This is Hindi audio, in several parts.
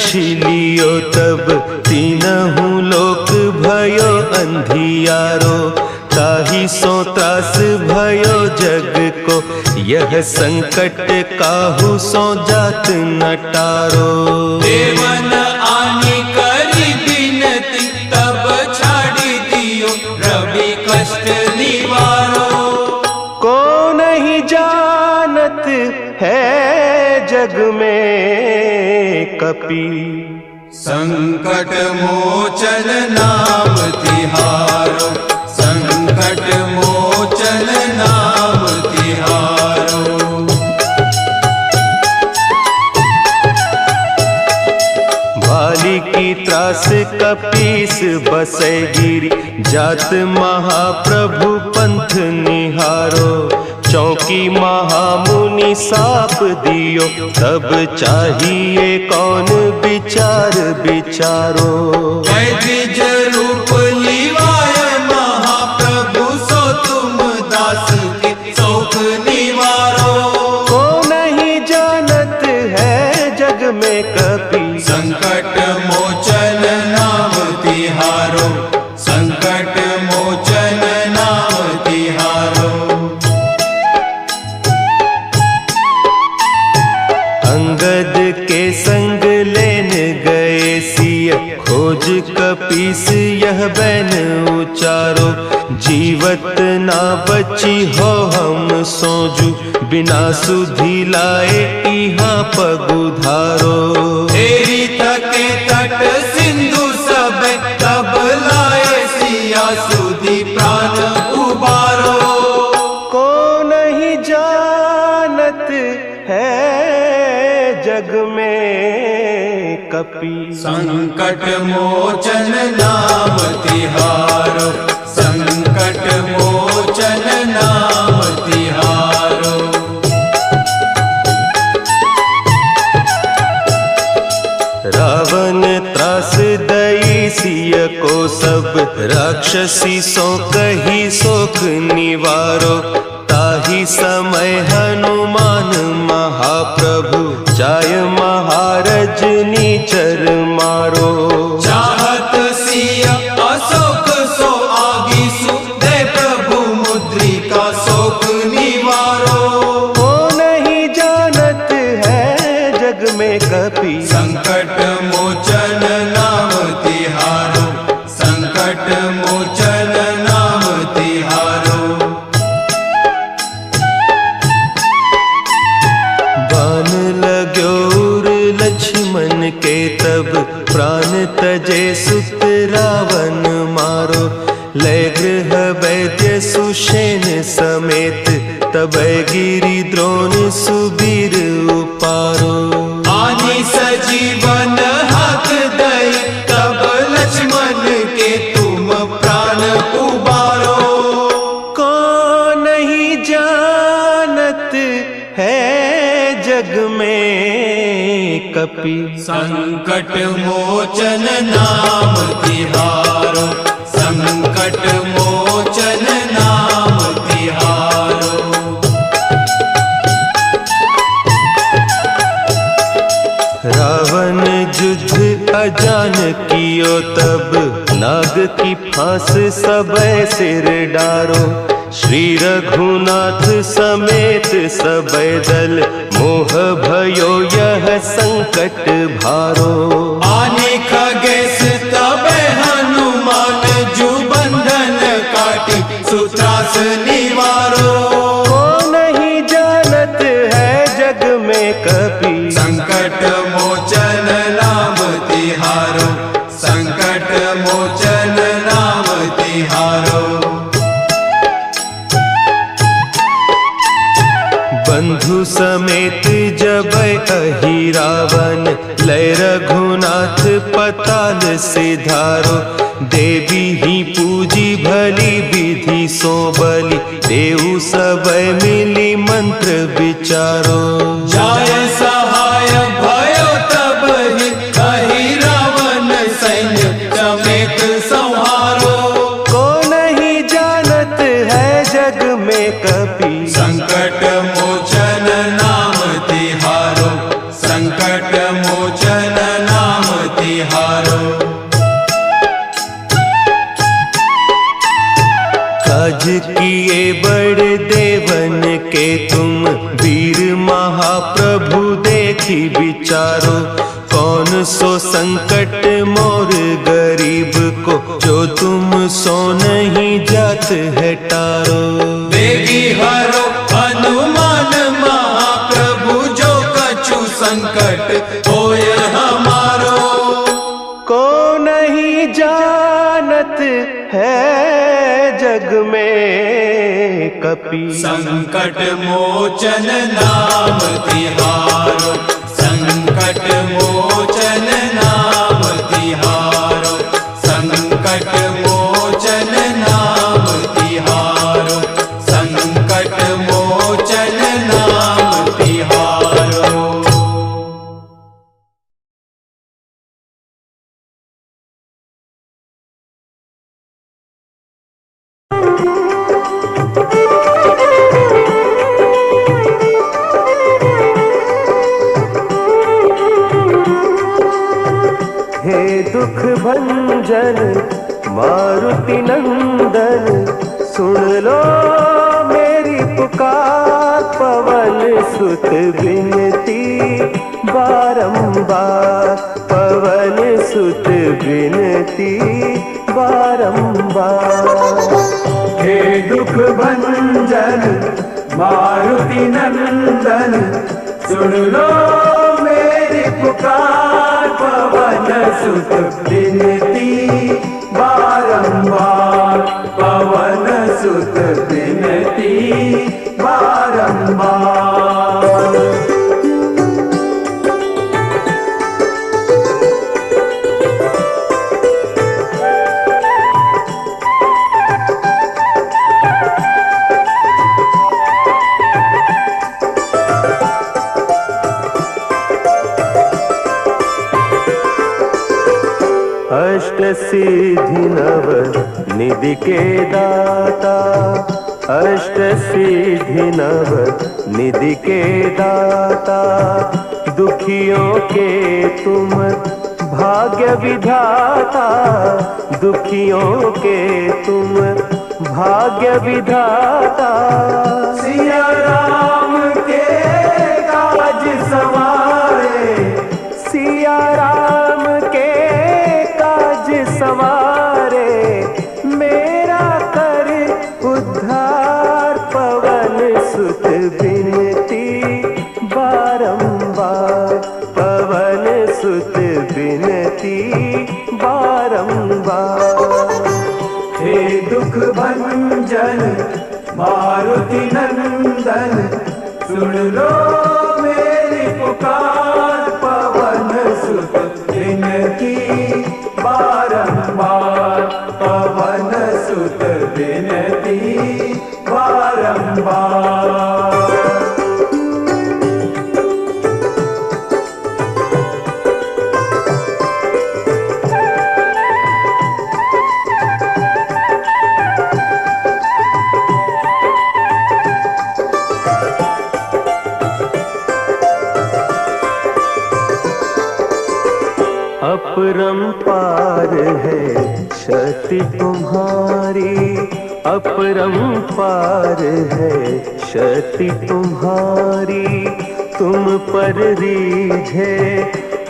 रक्षी लियो तब तीनहु लोक भयो अंधियारो। ताहि सो त्रास भयो जग को यह संकट काहू सो जात न टारो। देवन आनी करी बिनती तब छाड़ी दियो रवि कष्ट निवारो। को नहीं जानत है जग में कपि संकट मोचन नाम तिहारो। संकट मोचन नाम तिहारो। भाली की त्रास कपीस बसै गिरी जात महाप्रभु पंथ निहारो। चौकी महामुनि साप दियो तब चाहिए कौन विचार विचारो। द्विज रूप लिवाय महाप्रभु सो तुम दास के शोक निवारो। को नहीं जानत है जग में कपि संकट मोचन नाम तिहारो। संकट मोचन नाम तिहारो। अंगद के संग लेन गए सिय खोज कपीस यह बैन उचारो। जीवत ना बची हो हम सोजू बिना सुधि लाए इहाँ पगुधारो। तेरी तके तट सिंधु सब तब लाए सिया सुधि प्राण उबारो। को नहीं जानत है जग में कपि संकट मोचन नाम तिहारो। संकट मोचन नाम तिहारो। रावण त्रास दई सिय को सब राक्षसी सो कही सोख निवारो। ताहि समय हनुमान महाप्रभु जाय महारज नीचर मारो। चाहत सिया अशोक सो आगी सुदे प्रभु मुद्रिका शोक निवारो। को नहीं जानत है जग में कपि संकट मोचन नाम तिहारो। संकट मोचन नाम तिहारो। बान लाग्यो उर लक्ष्मण के तब प्राण तजे सुत रावण मारो। लय गृह वैद्य सुषेण समेत तब गिरि द्रोण सुबीर उपारो। आनी सजीवन हक दई तब लक्ष्मण के तुम प्राण उबारो। को नहीं जानत है जग में कपि संकट मोचन नाम तिहारो। संकट मोचन नाम तिहारो। रावण युद्ध अजान कियो तब नाग की फांस सबे सिर डारो। श्री रघुनाथ समेत सबे दल मोह भयो यह संकट भारो। आने खगेश तबे हनुमान जू बंधन काटी सुत्रास निवारो। को नहीं जानत है जग में कपि संकट मोचन नाम तिहारो। संकट मोचन नाम तिहारो। बंधु समेत जब अहि रावण लय रघुनाथ पताल सिधारो। देवी ही पूजी भली विधि सो बलि देऊ सब मिली मंत्र विचारो। जाय सहाय भयो तब ही कही रावण सैन्य समेत संहारो। को नहीं जानत है जग में कपि संकट मोचन नाम तिहारो। संकट मोचन नाम राज किए बड़े देवन के तुम, वीर महाप्रभु देखी विचारो। कौन सो संकट मोर गरीब को, जो तुम सो नहीं जात है टारो। बेगी हरो हनुमान महाप्रभु, जो कछु संकट होय हमारो। को नहीं जानत है जग में कपि, संकट मोचन नाम तिहारो। संकट मोचन नाम तिहारो। संकट मोचन नाम तिहारो। संकट मोचन नाम तिहारो। हे दुख भंजन मारुति नंदन, सुन लो मेरी पुकार। पवन सुत विनती बारंबार, पवन सुत विनती बारंबार। हे दुख भंजन मारुति नंदन, सुन लो मेरी पुकार। पवन सुत विनती बारंबार, पवन सुत विनती बारंबार। अष्ट सिद्धि नव निधि के दाता, अष्ट सिद्धि नव निधि के दाता। दुखियों के तुम भाग्य विधाता, दुखियों के तुम भाग्य विधाता। सिया राम के काज सवारे, सिया राम के काज सवारे। मेरा कर उद्धार, पवन सुत विनती बारंबार, पवन सुत विनती बारंबार। हे दुख भंजन मारुति नंदन, सुन लो मेरी पुकार। पवन सुत विनती बारंबार, पवन सुत विनती बारंबार। अपरंपार है शक्ति तुम्हारी, अपरंपार है शक्ति तुम्हारी। तुम पर रीझे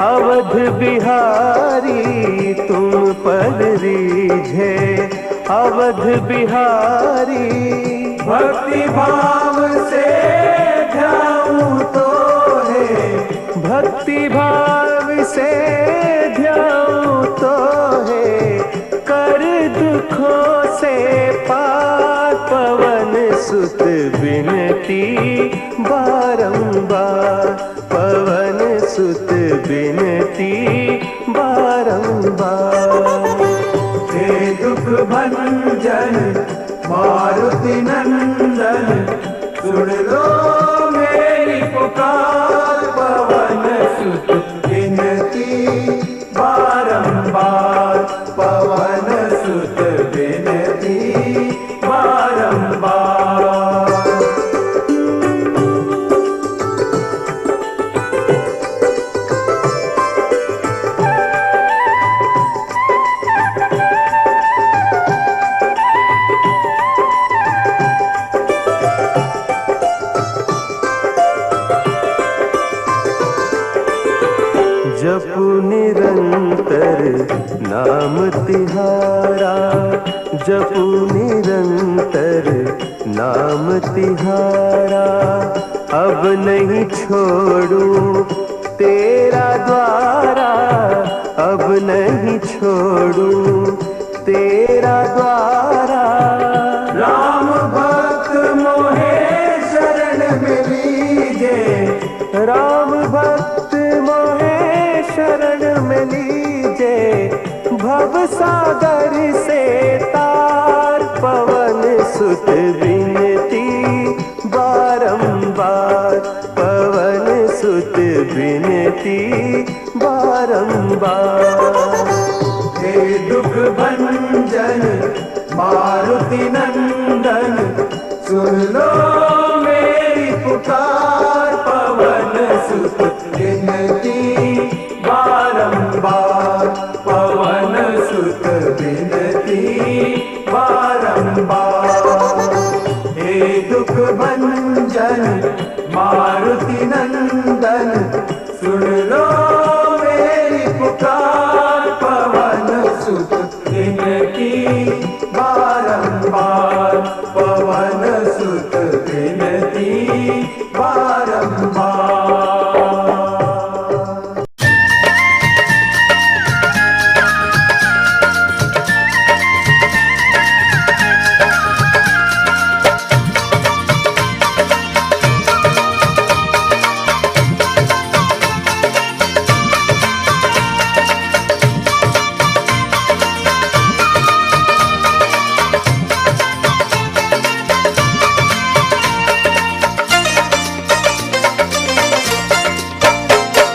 अवध बिहारी, तुम पर रीझे अवध बिहारी। भक्ति भाव से ध्याऊं तो है, भक्ति भाव से ध्याऊं तो है। कर दुखों से पार, पवन सुत विनती बारंबार, पवन सुत विनती बारंबार। हे दुख भंजन मारुति नंदन, सुन लो मेरी पुकार। पवन सुत विनती बारंबार, पवन सुत विनती बारंबार। जपू निरंतर नाम तिहारा। अब नहीं छोड़ू तेरा द्वारा, अब नहीं छोड़ू तेरा द्वारा। राम भक्त मोहे शरण में लीजे, राम भक्त मोहे शरण में लीजे। भव सागर से तार पवन सुत विनती बारंबार, पवन सुत विनती बारंबार। हे दुख भंजन मारुति नंदन, सुन लो मेरी पुकार। पवन सुत विनती बारंबार, पवन सुत विनती बारंबार। हे दुख भंजन मारुति नंदन, सुन लो मेरी पुकार। पवन सुत विनती बारंबार, पवन सुत विनती बारंबार।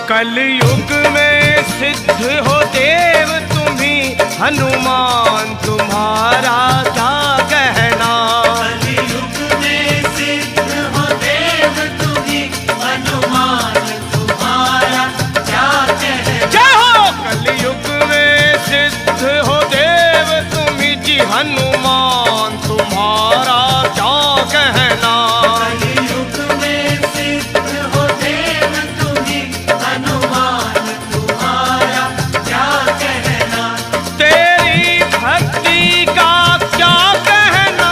कलयुग में सिद्ध हो देव तुम्ही, हनुमान तुम्हारा क्या कहना। कलयुग में सिद्ध हो देव तुम्ही, हनुमान तुम्हारा क्या कहना। जय हो। कलयुग में सिद्ध हो देव तुम्ही जी, हनुमान तुम्हारा क्या कहना। कलयुग में सिद्ध हो देव तुम्ही, हनुमान तुम्हारा क्या कहना। तेरी भक्ति का क्या कहना,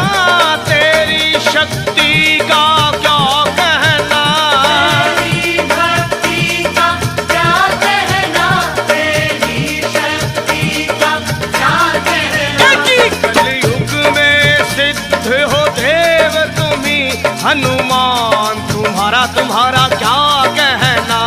तेरी शक्ति का क्या कहना। तेरी भक्ति का क्या कहना, तेरी शक्ति का क्या कहना। कलयुग में सिद्ध हो देव तुम्ही, हनुमान तुम्हारा तुम्हारा क्या कहना।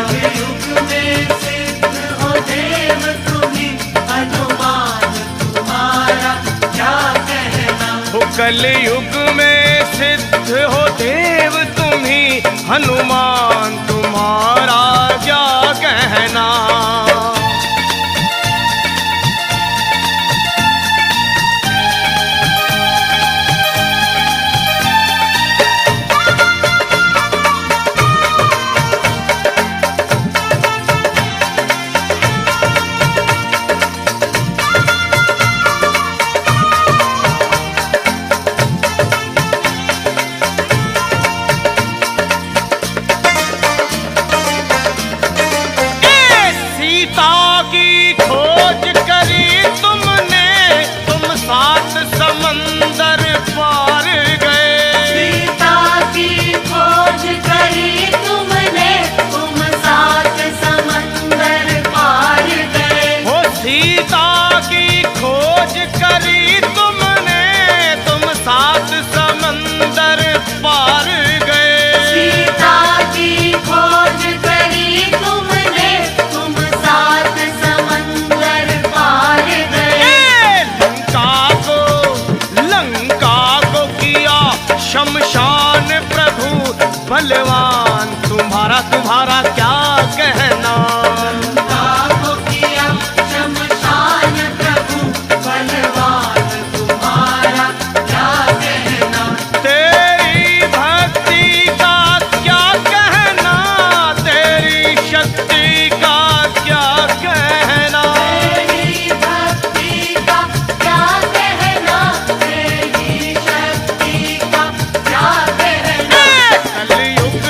कलयुग में सिद्ध हो देव तुम्ही, हनुमान तुम्हारा क्या कहना। हो कलयुग में सिद्ध हो देव तुम्ही, हनुमान तुम्हारा क्या कहना। बलवान तुम्हारा तुम्हारा क्या कहना। ताको किया शमशान प्रभु बलवान तुम्हारा क्या कहना। तेरी भक्ति का क्या कहना, तेरी शक्ति का क्या कहना। तेरी भक्ति का क्या कहना, तेरी शक्ति का क्या कहना। कलयुग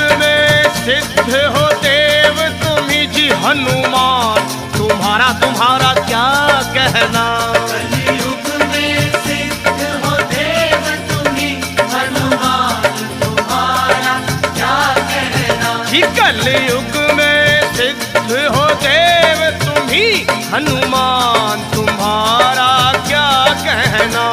कलयुग में सिद्ध हो देव तुम ही हनुमान, तुम्हारा क्या कहना।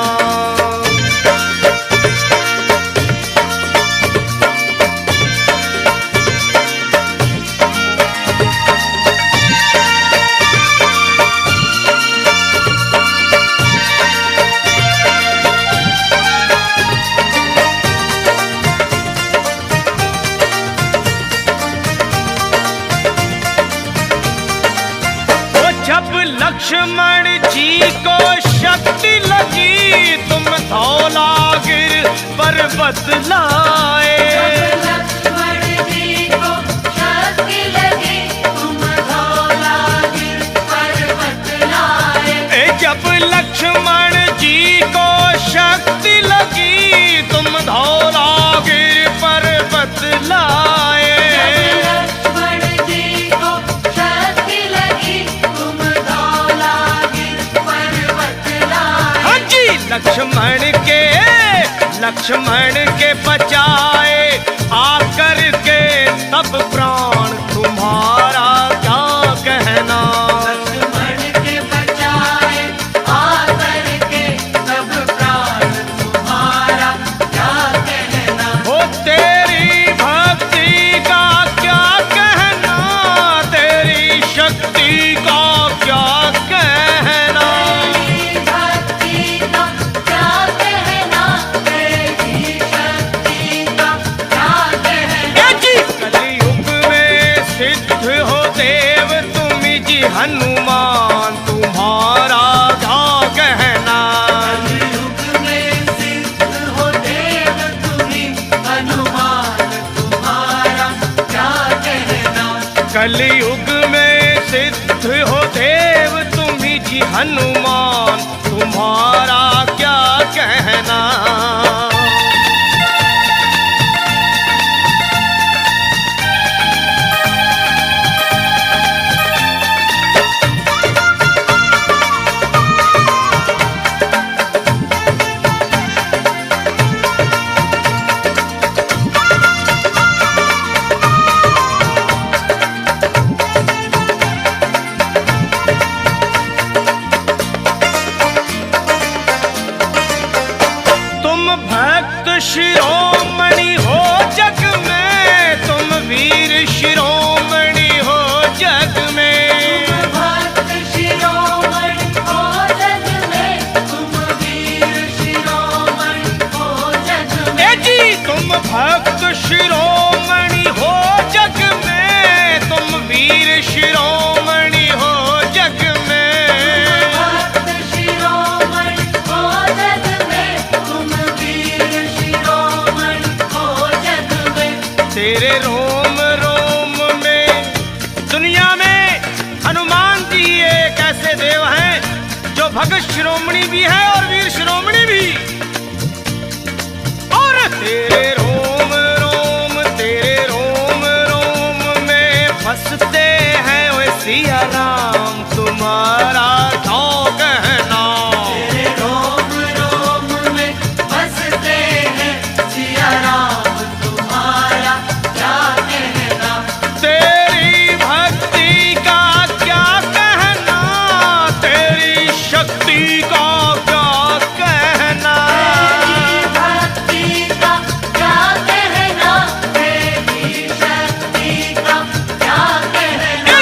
जब लक्ष्मण जी को शक्ति लगी तुम धौलागिर पर्वत लाए। लक्ष्मण जी को शक्ति लगी तुम धौलागिर पर्वत लाए। जब लक्ष्मण जी को शक्ति लगी तुम धौलागिर पर्वत लाए। लक्ष्मण के बचाए आकर के तब प्राण, तुम्हारा क्या कहना। लक्ष्मण के बचाए आकर के तब प्राण, तुम्हारा क्या कहना। हो तेरी भक्ति का क्या कहना, तेरी शक्ति का क्या कहना। हनुमान तुम्हारा क्या कहना। कलयुग में सिद्ध हो देव तुम्ही हनुमान, तुम्हारा क्या कहना। कलयुग में सिद्ध हो देव तुम्ही जी हनुमान, तुम्हारा क्या कहना। शिरोमणि हो जग में, तुम वीर शिरोमणि हो जग में। तुम भक्त शिरोमणि हो जग में, तुम वीर शिरोमणि हो जग में। जी तुम भक्त शिरोमणि हो जग में, तुम वीर शिरोमणि हो जग में। तेरे रोम रोम में दुनिया में हनुमान जी एक ऐसे देव हैं जो भगत शिरोमणि भी है और वीर शिरोमणि भी। और तेरे रोम रोम, तेरे रोम रोम में बसते हैं वे सिया राम, तुम्हारा क्या कहना। तेरे रोम रोम में बसते हैं सिया राम, तेरी भक्ति का क्या कहना, तेरी शक्ति का क्या कहना। तेरी भक्ति का क्या कहना, तेरी शक्ति का क्या कहना।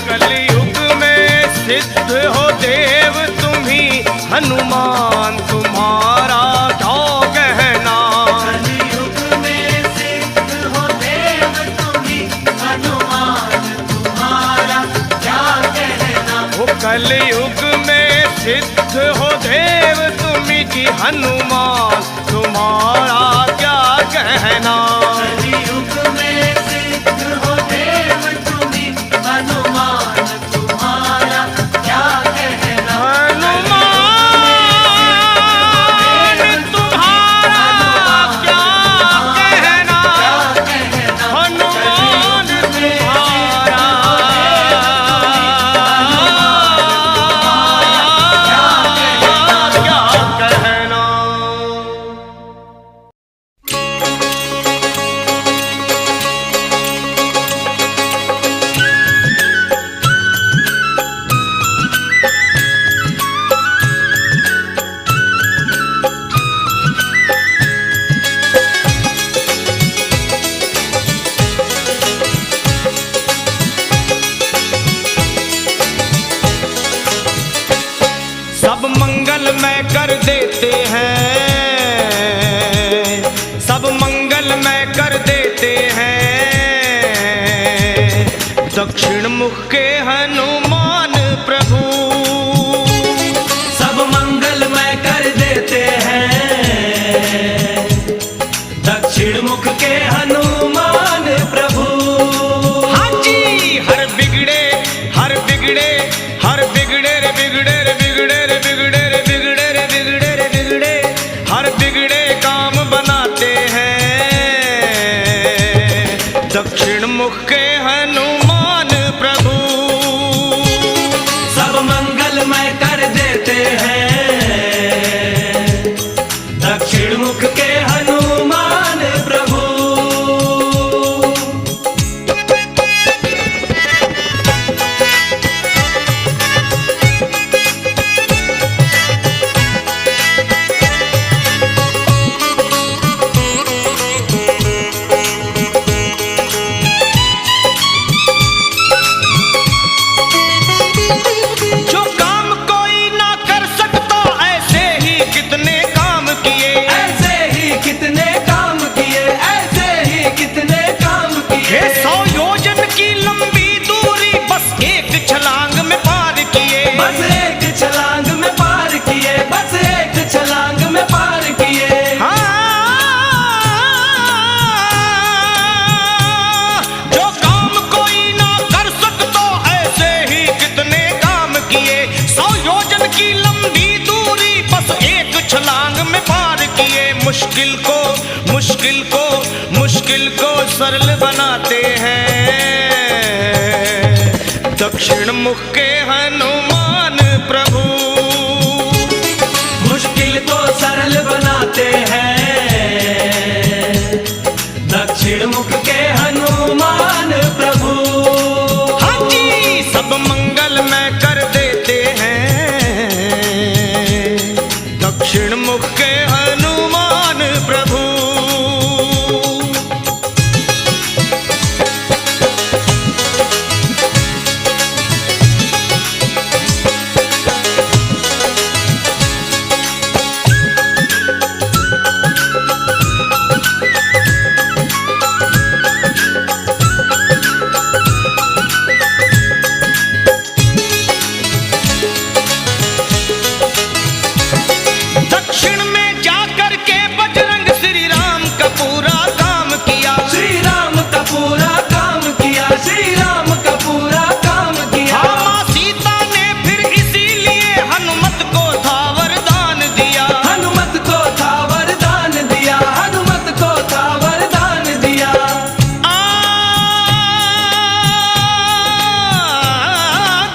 कलयुग में सिद्ध हो देव तुम्ही हनुमान, तुम्हारा क्या कहना। कलयुग में सिद्ध हो देव तुम्ही हनुमान, तुम्हारा क्या कहना। वो कलयुग में सिद्ध हो देव तुम्ही जी हनुमान, तुम्हारा क्या कहना। कलयुग में सिद्ध हो देव तुम्ही हनुमान, तुम्हारा क्या कहना। मुख के हनुमान प्रभु सब मंगलमय कर देते हैं। दक्षिण मुख के हनुमान प्रभु। हाँ जी, हर बिगड़े हर बिगड़े हर बिगड़े रे बिगड़े रे बिगड़े रे बिगड़े रे बिगड़े रे बिगड़े रे बिगड़े हर बिगड़े काम बनाते हैं। दक्षिण मुख के हनुमान प्रभु सब मंगलमय कर देते हैं। दक्षिण मुख के हनुमान प्रभु। जो काम कोई ना कर सकता ऐसे ही कितने काम किए। ऐसे ही कितने काम किए। ऐसे ही कितने काम किए। 100 योजन की लंबी दूरी बस एक छलांग में पार किए। बस एक छलांग में पार किए। बस एक छलांग में पार किए। हाँ, जो काम कोई ना कर सकता ऐसे ही कितने काम किए। 100 योजन की लंबी दूरी बस एक छलांग में पार किए। मुश्किल को सरल बनाते हैं। दक्षिण मुख के हनुमान प्रभु मुश्किल को सरल बनाते हैं। दक्षिण मुख के हनुमान प्रभु। हाँ जी, सब मंगलमय कर देते हैं। दक्षिण मुख के हनुमान प्रभु। दक्षिण में जाकर के बजरंग श्री राम का पूरा काम किया। श्री राम का पूरा काम किया। श्री राम का पूरा काम किया। हाँ, माँ सीता ने फिर इसीलिए हनुमत को था वरदान दिया। हनुमत को था वरदान दिया। हनुमत को था वरदान दिया।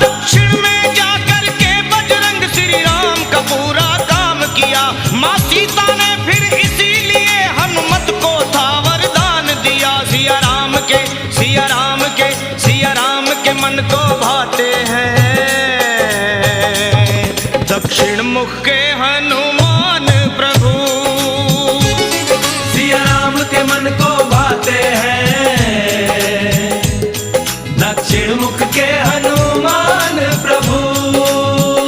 दक्षिण में जाकर के बजरंग श्री राम का पूरा काम किया। माँ सीता ने फिर इसीलिए हनुमत को था वरदान दिया। सिया राम के मन को भाते हैं। दक्षिण मुख के हनुमान प्रभु सिया राम के मन को भाते हैं। दक्षिण मुख के हनुमान प्रभु।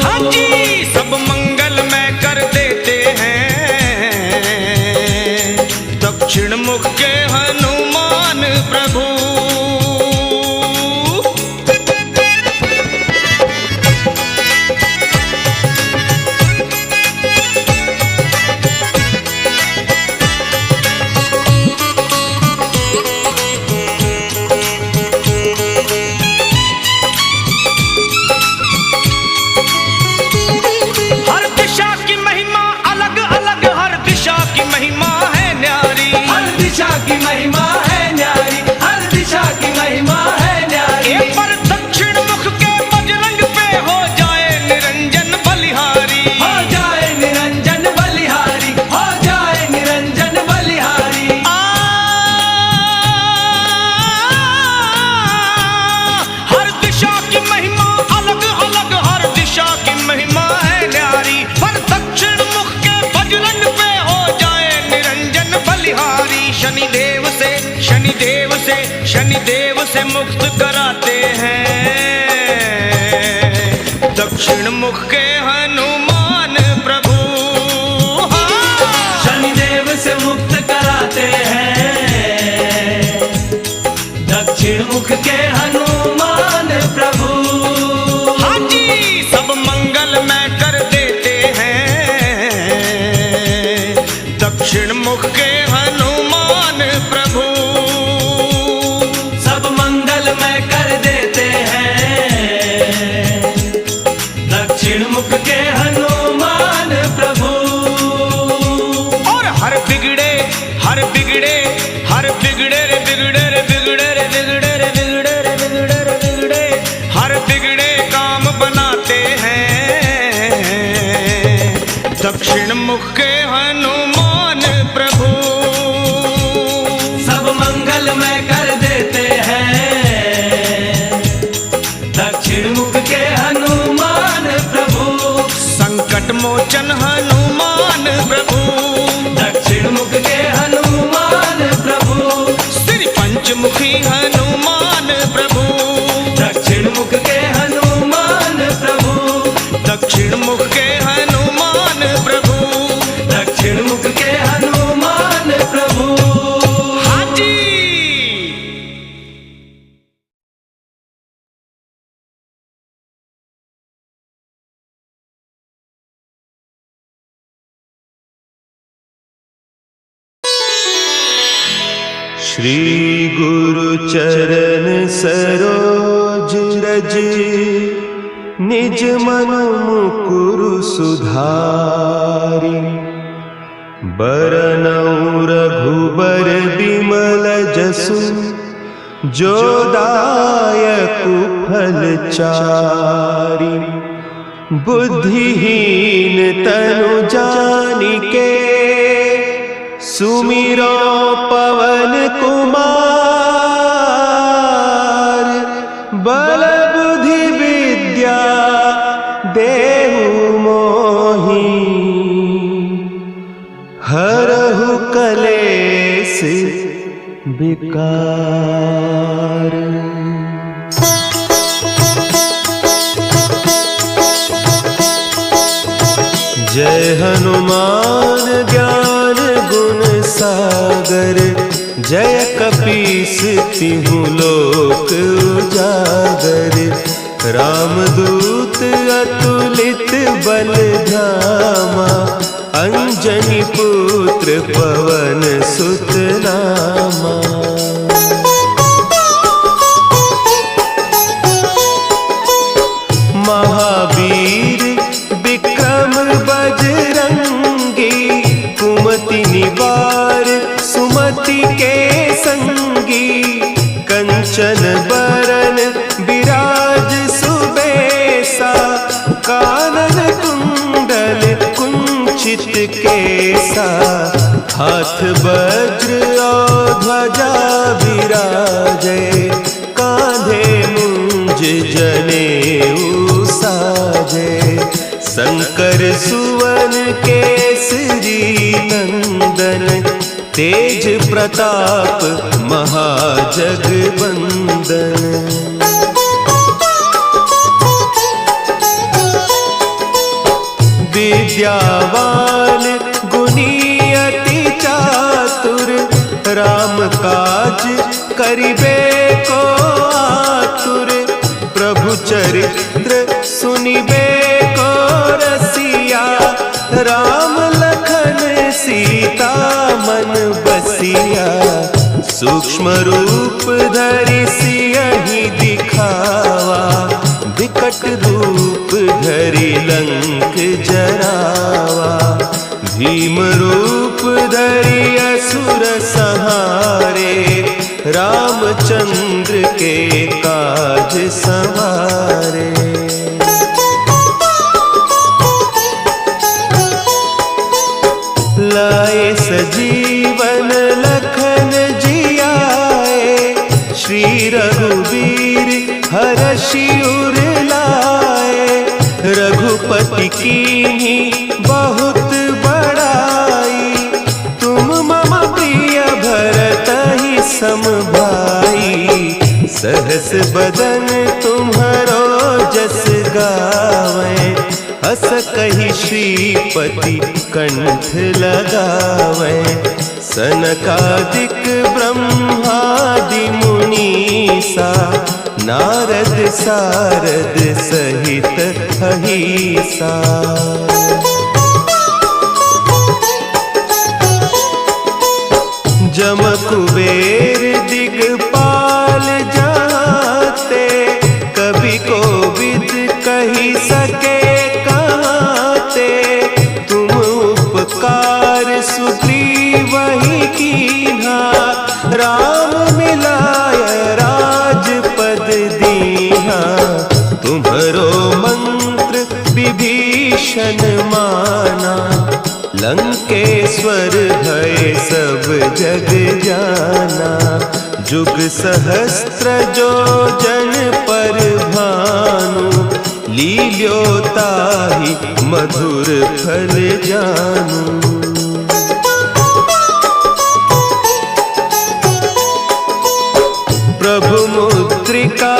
हाँ जी, सब मंगलमय कर देते हैं। दक्षिण मुख के हनुमान प्रभु। हर दिशा की महिमा अलग अलग, हर दिशा की महिमा है न्यारी। हर दिशा की महिमा है न्यारी। हर दिशा की महिमा है न्यारी। एक पर दक्षिण मुख के बजरंग पे हो जाए निरंजन बलिहारी। हो जाए निरंजन बलिहारी। हो जाए निरंजन बलिहारी। हर दिशा की महिमा अलग अलग, हर दिशा की महिमा है न्यारी। पर दक्षिण मुख के बजरंग पे हो जाए निरंजन बलिहारी। शनिदेव से मुक्त कराते हैं। दक्षिण मुख के हनुमान प्रभु। शनिदेव से मुक्त कराते हैं। दक्षिण मुख के हनुमान प्रभु। मुख के हनुमान प्रभु। सब मंगल में कर देते हैं दक्षिण मुख के हनुमान प्रभु। और हर बिगड़े हर बिगड़े हर बिगड़े रे बिगड़े रे बिगड़े रे बिगड़े रे बिगड़े रे बिगड़े रे बिगड़े हर बिगड़े काम बनाते हैं दक्षिण मुख के हनुमान प्रभु। सब मंगल में कर देते हैं दक्षिण मुख के हनुमान प्रभु। संकट मोचन हनुमान प्रभु। दक्षिण मुख के हनुमान प्रभु। श्री पंचमुखी हनुमान प्रभु। दक्षिण मुख के हनुमान प्रभु। दक्षिण मुख के हनुमान प्रभु। दक्षिण मुख के हनुमान प्रभु। हाजी। श्री गुरु चरण सरोज रज निज मन मुकुरु सुधारि। बरनउँ रघुबर बिमल जसु जो दायकु फल चारि। बुद्धिहीन तनु जानिके सुमिरो पवन कुमार। बल बुद्धि विद्या देहु मोहि हरहु कलेस विकार। जय हनुमान ज्ञान गुण सागर। जय कपीस तिहु लोक उजागर। रामदूत अतुलित बल धामा। अंजनी पुत्र पवन सुत नामा। महावीर विक्रम बजरंगी। कुमति निवार सुमति के संगी। कंचन बरन विराज सुबेसा। कानन कुंडल कुंचित केसा। हाथ वज्र और ध्वजा विराजे। कांधे मुंज जनेऊ साजे। शंकर सुवन केसरी नंदन। तेज प्रताप महाजगवंदन। विद्यावान गुणी अति चातुर। राम काज करिबे को आतुर। प्रभु चरित्र सुनिबे को रसिया। राम लखन सीता मन बसिया। सूक्ष्म रूप धरि सियहि दिखावा। विकट रूप धरि लंक जरावा। भीम रूप धरि असुर संहारे। रामचंद्र के काज संवारे। लाए सजीवन लखन जियाए। श्री रघुवीर हरषि उर लाए। रघुपति कीन्ही बहुत बड़ाई। तुम मम प्रिय भरतहि सम भाई। सहस बदन तुम्हरो जस गावें। हस कहि श्रीपति कंठ लगावें। सनकादिक ब्रह्मादि मुनीसा। नारद सारद सहित अहिसा। जम कुबेर दिगपाल जाते, कभी कोविद कही सके कहते। तुम उपकार सुग्रीव ही कीन्हा, राम मिलाय राजपद दीन्हा। तुम्हरो मंत्र विभीषण माना, लंकेश्वर भय सब जग जाना। जुग सहस्त्र जो जन पर भानु, लील्यो ताहि मधुर फल जानू। प्रभु मुद्रिका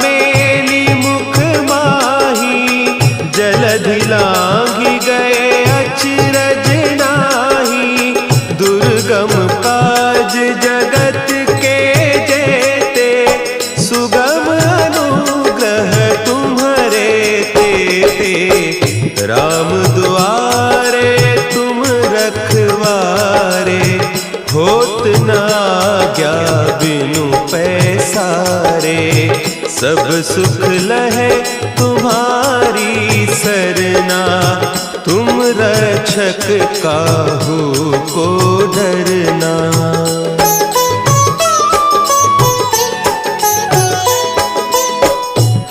मेली मुख माही, जलधि लांघि गए अचरज नाही। दुर्गम काज जगत के जेते, सुगम अनुग्रह तुम्हरे तेते। राम दुआरे तुम रखवारे, होत न आज्ञा बिनु पैसारे। सब सुख लहे तुम्हारी सरना, तुम रक्षक काहू को डरना।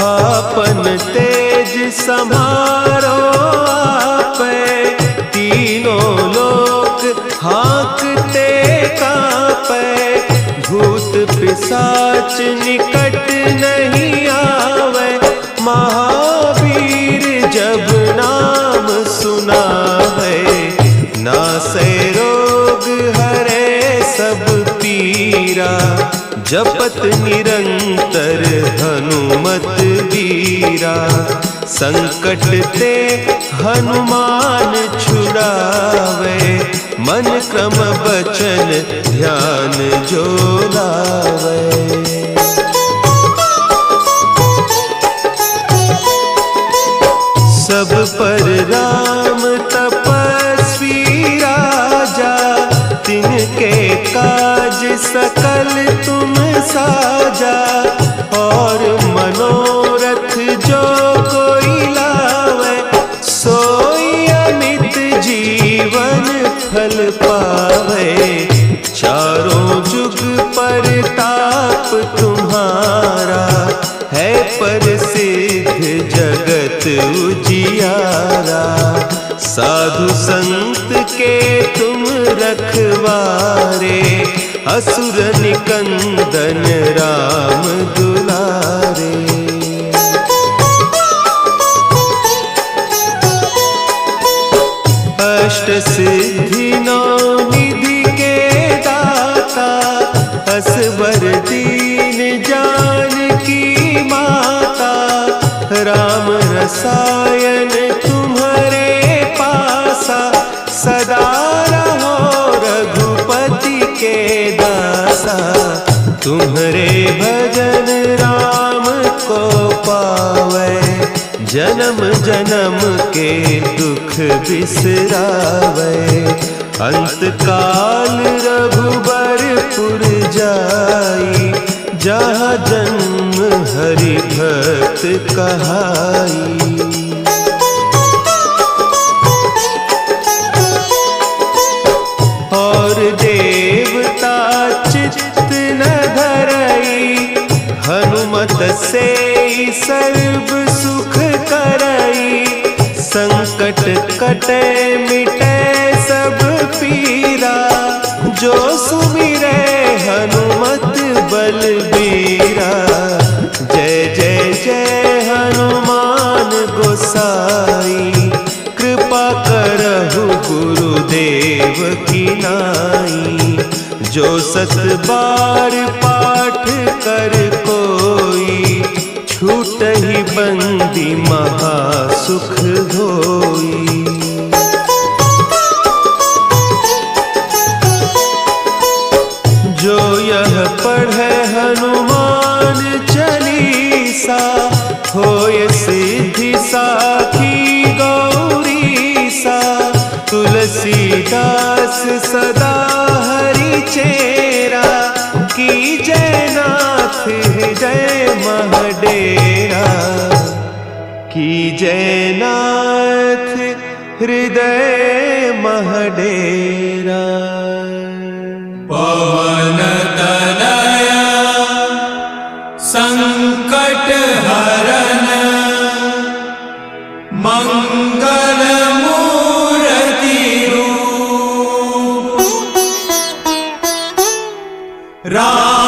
आपन तेज समारो आपे, तीनों लोक हाँकते कांपे। भूत पिशाच निकट नहीं आवे, महावीर जब नाम सुनावे। नासै रोग हरे सब पीरा, जपत निरंतर हनुमत बीरा। संकट ते हनुमान छुड़ावे, मन क्रम बचन ध्यान जो लावे। सब पर राम तपस्वी राजा, तिनके काज सकल तुम साजा। और मनोरथ जो कोई लावे, सोई अमित जीवन फल पावे। चारों जुग परताप तुम्हारा, है प्रसिद्ध जगत उजियारा। साधु संत के तुम रखवारे, असुर निकंदन राम दुलारे। अष्ट सिद्धि नौ निधि के दाता, असवर दीन जानकी माता। राम रसायन तुम्हारे पासा, सदा रहो रघुपति के दासा। तुम्हारे भजन राम को पावे, जन्म जन्म के दुख बिसरावे। अंत काल रघुबरपुर जाई, जहाँ जन्म हरि भक्त कहाई। और देवता चित्त न धरई, हनुमत से सर्व सुख करई। संकट कटे मिटे सब पीरा, जो सुमिरे हनुमत बलबीरा। जय जय जय हनुमान गोसाई, कृपा करहु गुरुदेव की नाई। जो सत बार पाठ कर कोई, छूटहि बंदी महासुख होई। जो यह पढ़े हनुमान चालीसा, होय सिद्धि साखी गौरीसा। तुलसीदास सदा हरि चेत, महडेरा की जयनाथ हृदय महडेरा। पवन तनया संकट हरन मंगल मूर्ति रूप राम